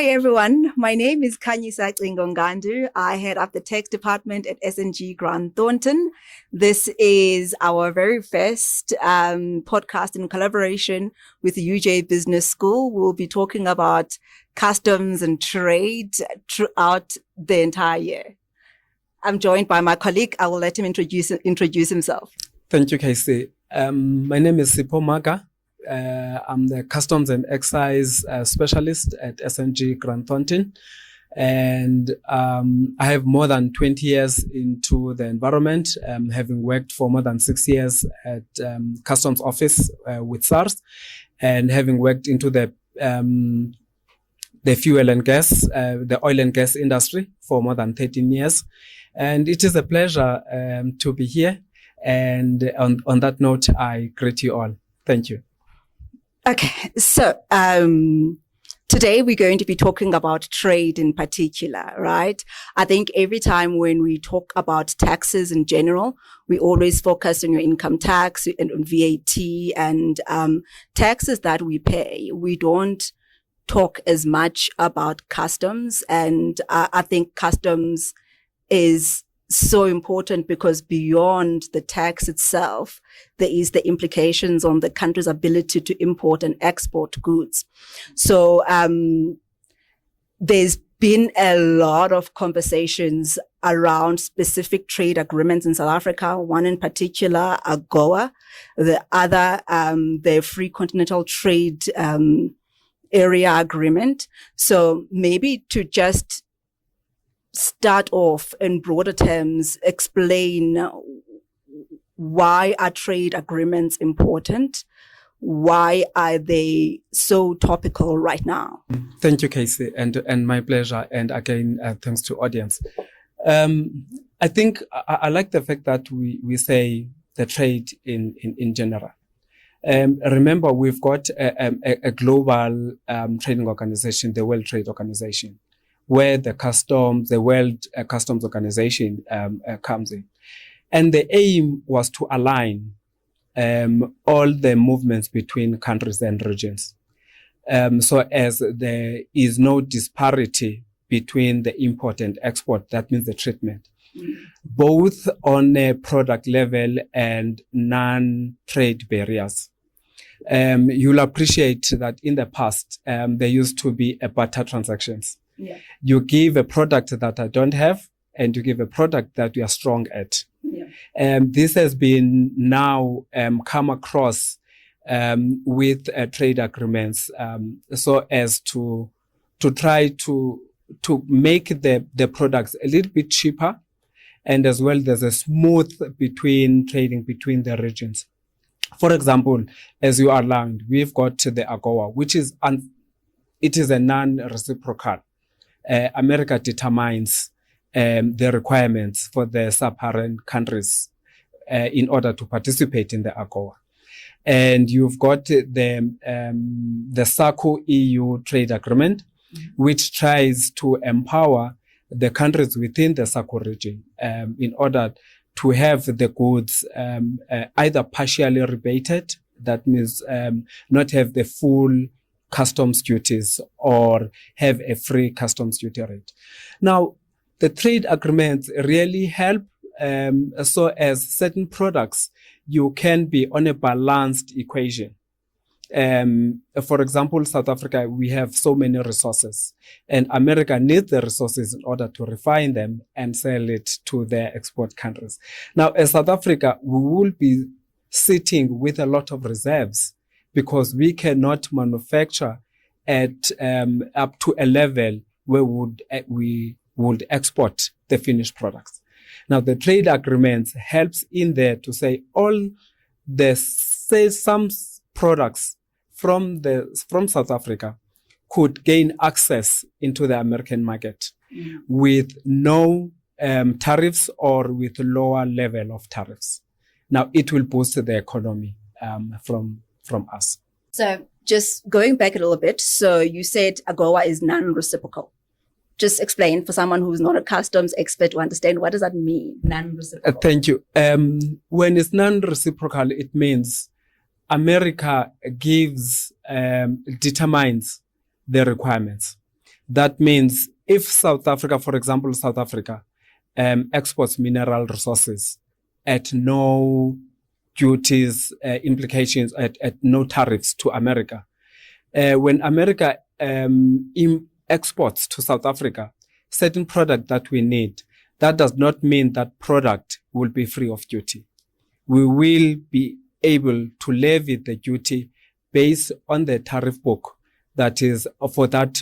Hi, everyone. My name is Khanyisa Cingo Sipho. I head up the tech department at SNG Grant Thornton. This is our very first podcast in collaboration with the UJ Business School. We'll be talking about customs and trade throughout the entire year. I'm joined by my colleague. I will let him introduce himself. Thank you, Casey. My name is Sipho Mhaga. I'm the Customs and Excise Specialist at SNG Grant Thornton. And I have more than 20 years into the environment, having worked for more than 6 years at Customs Office with SARS, and having worked into the fuel and gas, the oil and gas industry for more than 13 years. And it is a pleasure to be here. And on that note, I greet you all. Thank you. Okay, so today we're going to be talking about trade in particular, right? I think every time when we talk about taxes in general, we always focus on your income tax and on VAT and taxes that we pay. We don't talk as much about customs, and I think customs is so important because beyond the tax itself, there is the implications on the country's ability to import and export goods. So there's been a lot of conversations around specific trade agreements in South Africa, one in particular, AGOA, the other, the Free Continental Trade Area Agreement. So maybe to just start off in broader terms, explain why are trade agreements important? Why are they so topical right now? Thank you, Casey, and my pleasure. And again, thanks to audience. I think I like the fact that we say the trade in general. Remember, we've got a global trading organization, the World Trade Organization, where the World Customs Organization comes in. And the aim was to align all the movements between countries and regions. So as there is no disparity between the import and export, that means the treatment, both on a product level and non-trade barriers. You'll appreciate that in the past, there used to be a barter transactions. Yeah. You give a product that I don't have, and you give a product that you are strong at. Yeah. This has been now come across with trade agreements, so as to try to make the products a little bit cheaper, and as well there's a smooth trading between the regions. For example, as you outlined, we've got the AGOA, which is it is a non-reciprocal. America determines the requirements for the sub-Saharan countries in order to participate in the AGOA. And you've got the SACO EU trade agreement, which tries to empower the countries within the SACO region in order to have the goods either partially rebated, that means not have the full customs duties, or have a free customs duty rate. Now, the trade agreements really help so as certain products, you can be on a balanced equation. For example, South Africa, we have so many resources, and America needs the resources in order to refine them and sell it to their export countries. Now, as South Africa, we will be sitting with a lot of reserves, because we cannot manufacture at up to a level where we would export the finished products. Now, the trade agreements helps in there to say some products from South Africa could gain access into the American market with no tariffs or with lower level of tariffs. Now, it will boost the economy from us. So just going back a little bit, so you said AGOA is non-reciprocal. Just explain for someone who's not a customs expert to understand, what does that mean, non-reciprocal? Thank you. When it's non-reciprocal, it means America determines the requirements. That means if South Africa, for example, South Africa exports mineral resources at no duties, implications, at no tariffs to America, when America exports to South Africa certain product that we need, that does not mean that product will be free of duty. We will be able to levy the duty based on the tariff book that is for that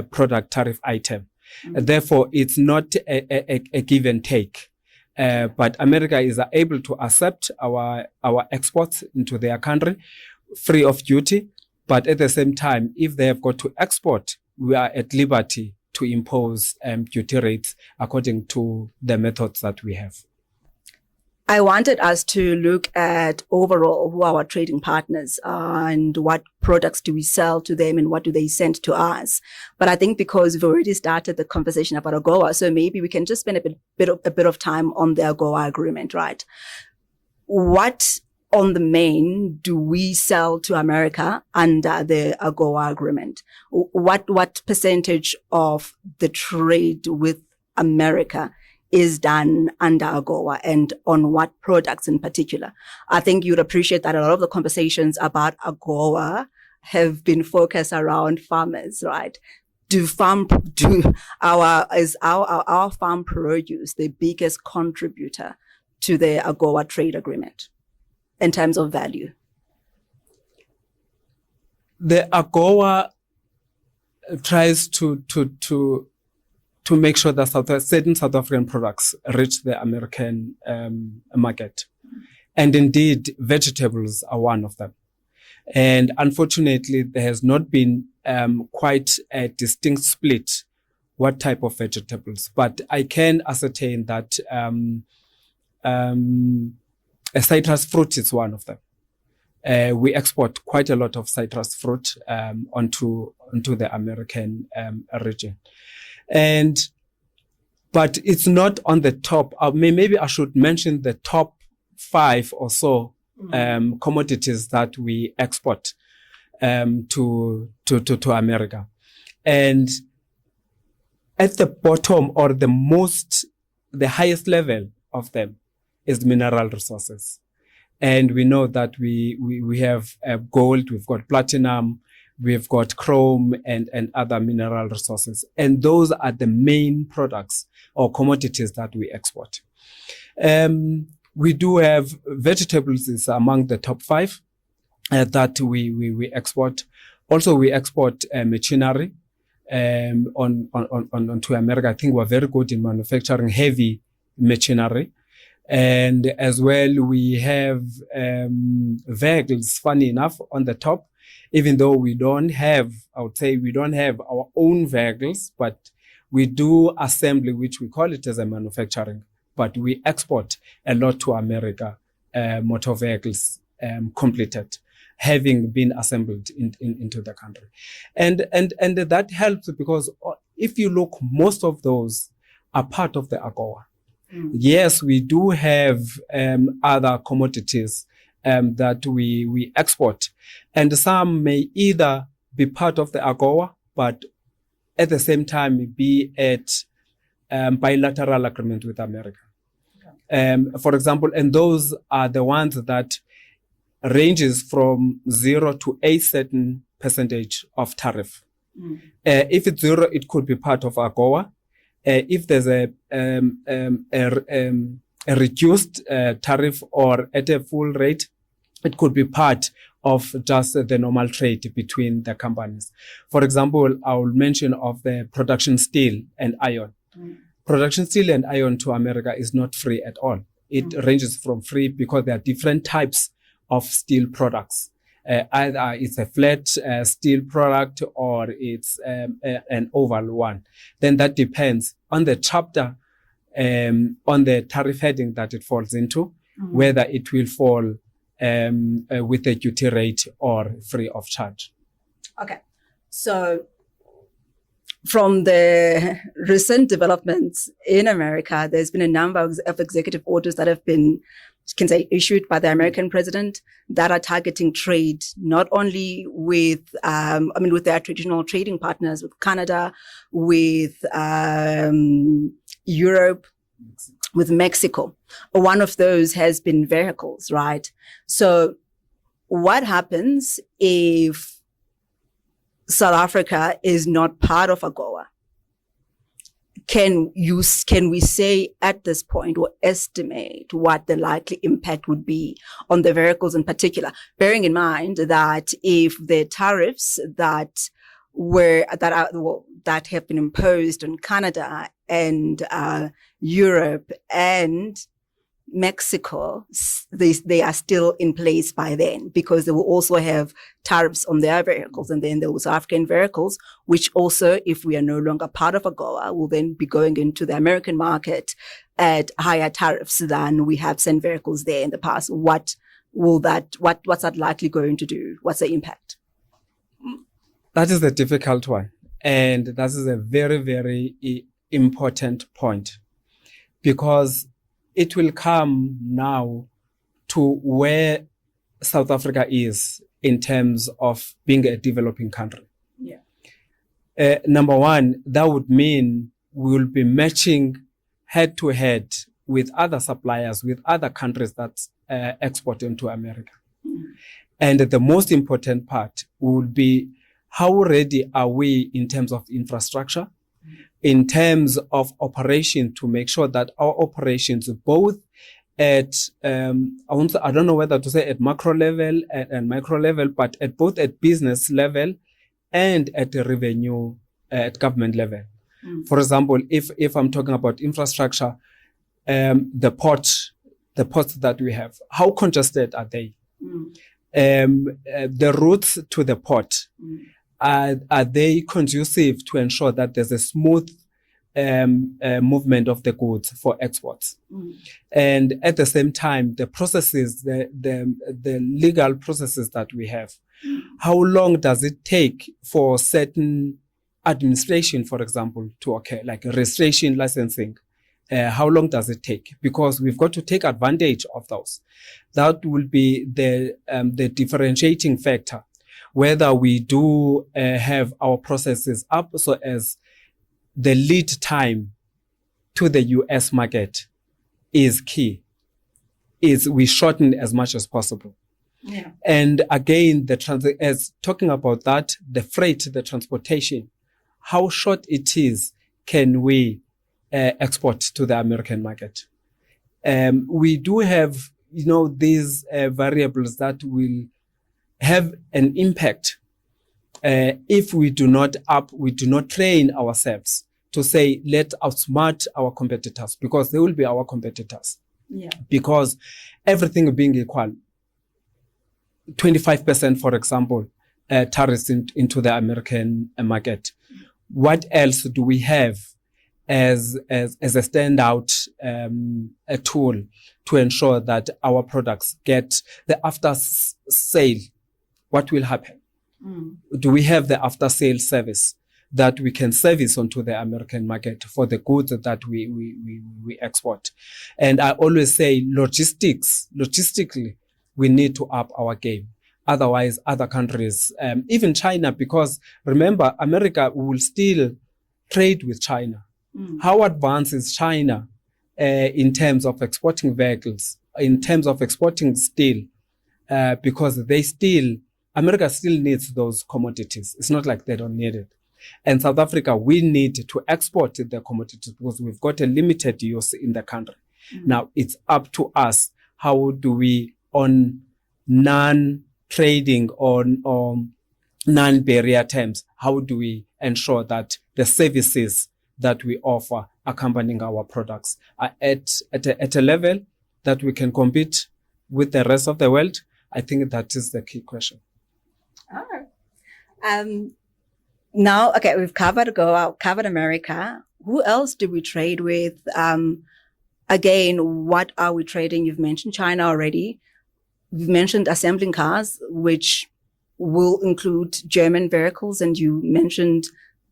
product tariff item. Mm-hmm. Therefore, it's not a give and take. But America is able to accept our exports into their country free of duty. But at the same time, if they have got to export, we are at liberty to impose duty rates according to the methods that we have. I wanted us to look at overall who are our trading partners and what products do we sell to them and what do they send to us. But I think because we've already started the conversation about AGOA, so maybe we can just spend a bit of time on the AGOA agreement, right? What on the main do we sell to America under the AGOA agreement? What percentage of the trade with America is done under AGOA, and on what products in particular? I think you'd appreciate that a lot of the conversations about AGOA have been focused around farmers, right? Is our farm produce the biggest contributor to the AGOA trade agreement in terms of value? The AGOA tries to make sure that certain South African products reach the American market. And indeed, vegetables are one of them. And unfortunately, there has not been quite a distinct split what type of vegetables. But I can ascertain that a citrus fruit is one of them. We export quite a lot of citrus fruit onto the American region. But it's not on the top. Maybe I should mention the top 5 or so commodities that we export to America. And at the bottom or the highest level of them is mineral resources. And we know that we have gold, we've got platinum, we've got chrome and other mineral resources. And those are the main products or commodities that we export. We do have vegetables is among the top 5 that we export. Also, we export machinery onto America. I think we're very good in manufacturing heavy machinery. And as well, we have vehicles, funny enough, on the top, even though we don't have our own vehicles, but we do assembly, which we call it as a manufacturing, but we export a lot to America, motor vehicles completed, having been assembled into the country. And that helps because if you look, most of those are part of the AGOA. Yes, we do have other commodities that we export, and some may either be part of the AGOA, but at the same time be at bilateral agreement with America. For example, and those are the ones that ranges from 0 to a certain percentage of tariff. If it's 0, it could be part of AGOA. If there's a reduced tariff or at a full rate, it could be part of just the normal trade between the companies. For example, I will mention of the production steel and iron. Production steel and iron to America is not free at all. It ranges from free because there are different types of steel products. Either it's a flat steel product or it's an oval one. Then that depends on the chapter, on the tariff heading that it falls into, whether it will fall with a duty rate or free of charge. Okay. So from the recent developments in America, there's been a number of executive orders that have been, can say, issued by the American president that are targeting trade, not only with, with their traditional trading partners, with Canada, with Europe, with Mexico. One of those has been vehicles, right? So what happens if South Africa is not part of AGOA? Can we say at this point or estimate what the likely impact would be on the vehicles in particular, bearing in mind that if the tariffs that have been imposed on Canada and Europe and Mexico, they are still in place by then, because they will also have tariffs on their vehicles, and then there was African vehicles, which also, if we are no longer part of AGOA, will then be going into the American market at higher tariffs than we have sent vehicles there in the past. What's that likely going to do? What's the impact? That is a difficult one, and that is a very, very important point, because it will come now to where South Africa is in terms of being a developing country. Yeah. Number one, that would mean we will be matching head to head with other suppliers, with other countries that export into America. Mm. And the most important part would be, how ready are we in terms of infrastructure, in terms of operation, to make sure that our operations, both at, I don't know whether to say at macro level and micro level, but at business level and at the revenue, at government level. Mm. For example, if I'm talking about infrastructure, the ports that we have, how congested are they? Mm. The routes to the port, are they conducive to ensure that there's a smooth movement of the goods for exports? Mm. And at the same time, the processes, the legal processes that we have, how long does it take for certain administration, for example, to occur, like registration, licensing? How long does it take? Because we've got to take advantage of those. That will be the differentiating factor, whether we do have our processes up so as the lead time to the US market is key, is we shorten as much as possible. Yeah. And again, as talking about that, the freight, the transportation, how short it is, can we export to the American market? We do have, these variables that will have an impact if we do not train ourselves to say, let's outsmart our competitors, because they will be our competitors. Yeah. Because everything being equal, 25%, for example, tariffs into the American market. What else do we have as a standout a tool to ensure that our products get the after sale? What will happen? Mm. Do we have the after sale service that we can service onto the American market for the goods that we export? And I always say logistically, we need to up our game. Otherwise, other countries, even China, because remember, America will still trade with China. Mm. How advanced is China in terms of exporting vehicles, in terms of exporting steel? Because America still needs those commodities. It's not like they don't need it. And South Africa, we need to export the commodities because we've got a limited use in the country. Mm. Now, it's up to us. How do we, on non-trading or non-barrier terms, how do we ensure that the services that we offer accompanying our products are at a level that we can compete with the rest of the world? I think that is the key question. All right. Now, okay, we've covered covered America. Who else do we trade with? Again, what are we trading? You've mentioned China already. You've mentioned assembling cars, which will include German vehicles, and you mentioned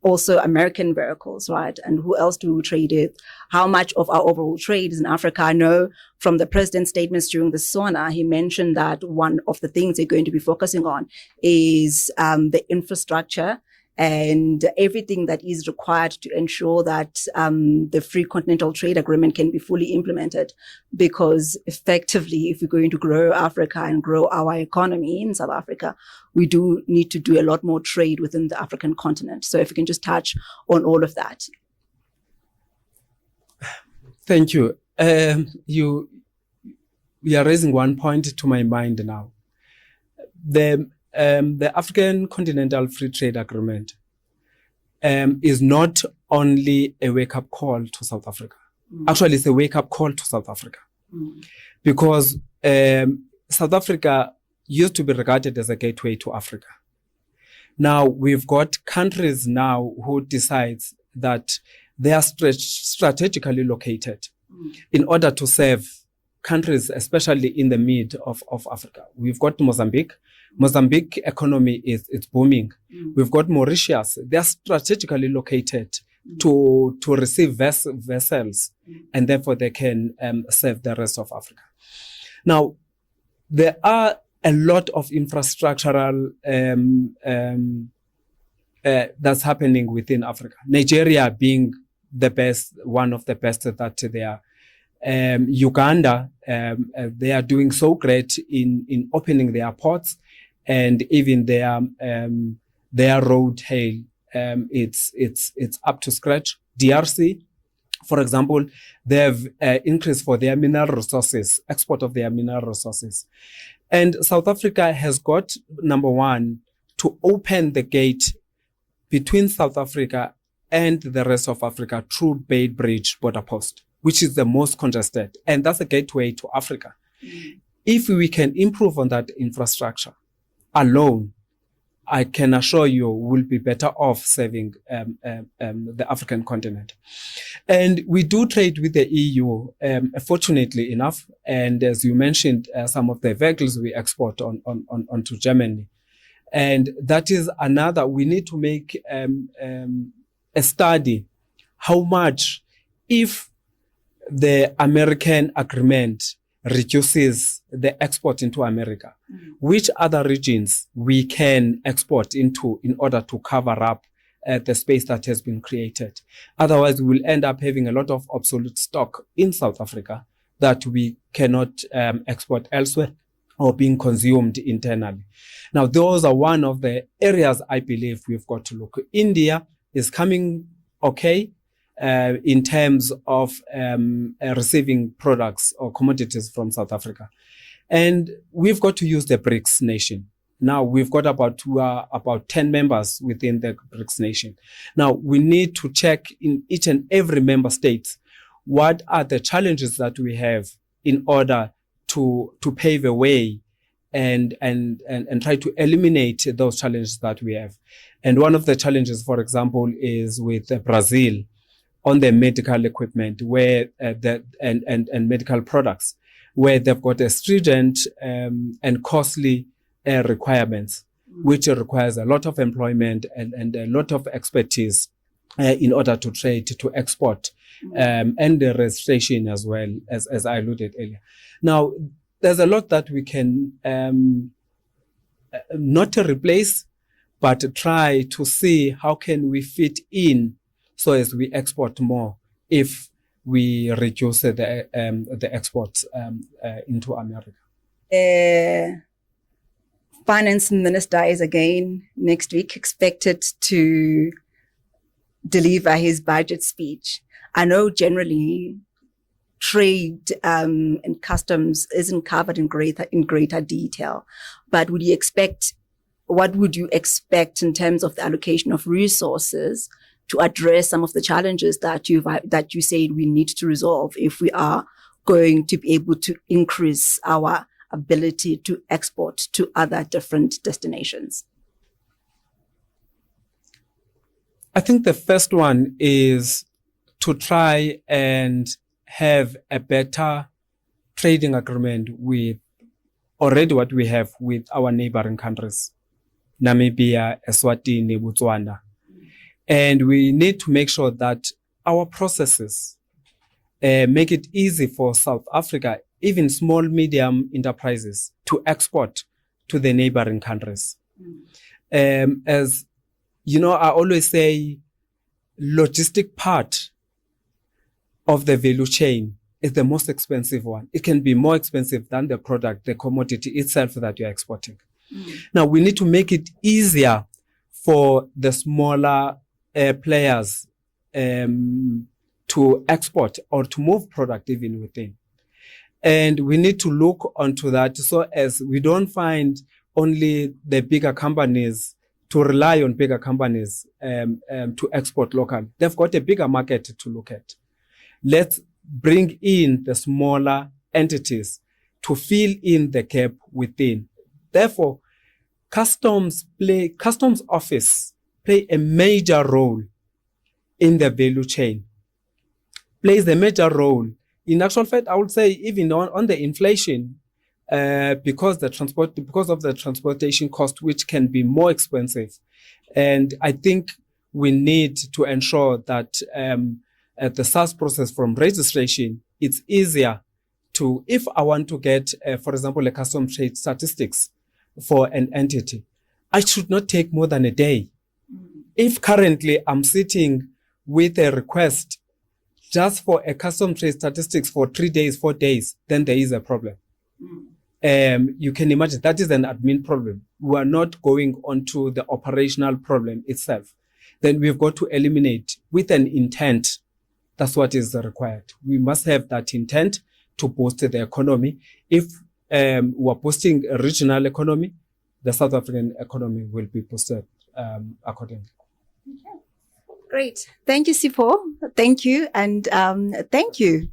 also American vehicles, right? And who else do we trade with? How much of our overall trade is in Africa? I know from the president's statements during the SONA, he mentioned that one of the things they're going to be focusing on is the infrastructure and everything that is required to ensure that the Free Continental Trade Agreement can be fully implemented. Because effectively, if we're going to grow Africa and grow our economy in South Africa, we do need to do a lot more trade within the African continent. So if we can just touch on all of that. Thank you. You are raising one point to my mind now. The African Continental Free Trade Agreement is not only a wake-up call to South Africa. Actually, it's a wake-up call to South Africa. Because South Africa used to be regarded as a gateway to Africa. Now, we've got countries now who decides that they are strategically located in order to serve countries, especially in the mid of Africa. We've got Mozambique. Mozambique economy is booming. We've got Mauritius. They are strategically located to receive vessels, and therefore they can serve the rest of Africa. Now, there are a lot of infrastructural that's happening within Africa. Nigeria being the best, one of the best that they are. Uganda, they are doing so great in opening their ports, and even their road hail, it's up to scratch. DRC, for example, they have increased for their mineral resources, export of their mineral resources. And South Africa has got, number one, to open the gate between South Africa and the rest of Africa through Bay Bridge border post, which is the most congested. And that's a gateway to Africa. If we can improve on that infrastructure alone, I can assure you we'll be better off serving the African continent. And we do trade with the EU, fortunately enough. And as you mentioned, some of the vehicles we export onto Germany. And that is another, we need to make a study how much, if the American agreement reduces the export into America, which other regions we can export into in order to cover up the space that has been created. Otherwise, we'll end up having a lot of obsolete stock in South Africa that we cannot export elsewhere or being consumed internally. Now, those are one of the areas I believe we've got to look. India is coming okay in terms of receiving products or commodities from South Africa. And we've got to use the BRICS nation. Now we've got about 10 members within the BRICS nation. Now we need to check in each and every member state what are the challenges that we have in order to pave a way and try to eliminate those challenges that we have. And one of the challenges, for example, is with Brazil on their medical equipment, where and medical products, where they've got a stringent and costly requirements, which requires a lot of employment and a lot of expertise in order to trade, to export, and the registration as well, as I alluded earlier. Now, there's a lot that we can not to replace, but try to see how can we fit in so as we export more if we reduce the exports into America. Finance Minister is again next week expected to deliver his budget speech. I know generally trade and customs isn't covered in greater detail, but what would you expect in terms of the allocation of resources to address some of the challenges that you said we need to resolve if we are going to be able to increase our ability to export to other different destinations? I think the first one is to try and have a better trading agreement with already what we have with our neighboring countries, Namibia, Eswatini, Botswana. And we need to make sure that our processes make it easy for South Africa, even small, medium enterprises, to export to the neighboring countries. As you know, I always say, logistic part of the value chain is the most expensive one. It can be more expensive than the product, the commodity itself that you're exporting. Now, we need to make it easier for the smaller players to export or to move product even within. And we need to look onto that so as we don't find only the bigger companies to rely on bigger companies to export local. They've got a bigger market to look at. Let's bring in the smaller entities to fill in the gap within. Therefore, customs office play a major role in the value chain, plays a major role. In actual fact, I would say even on the inflation, because of the transportation cost, which can be more expensive. And I think we need to ensure that the SARS process from registration, it's easier to, if I want to get, for example, a custom trade statistics for an entity, I should not take more than a day. If currently I'm sitting with a request just for a custom trade statistics for 3 days, 4 days, then there is a problem. You can imagine that is an admin problem. We are not going onto the operational problem itself. Then we've got to eliminate with an intent. That's what is required. We must have that intent to boost the economy. If we're boosting a regional economy, the South African economy will be boosted accordingly. Great. Thank you, Sipho. Thank you. And thank you.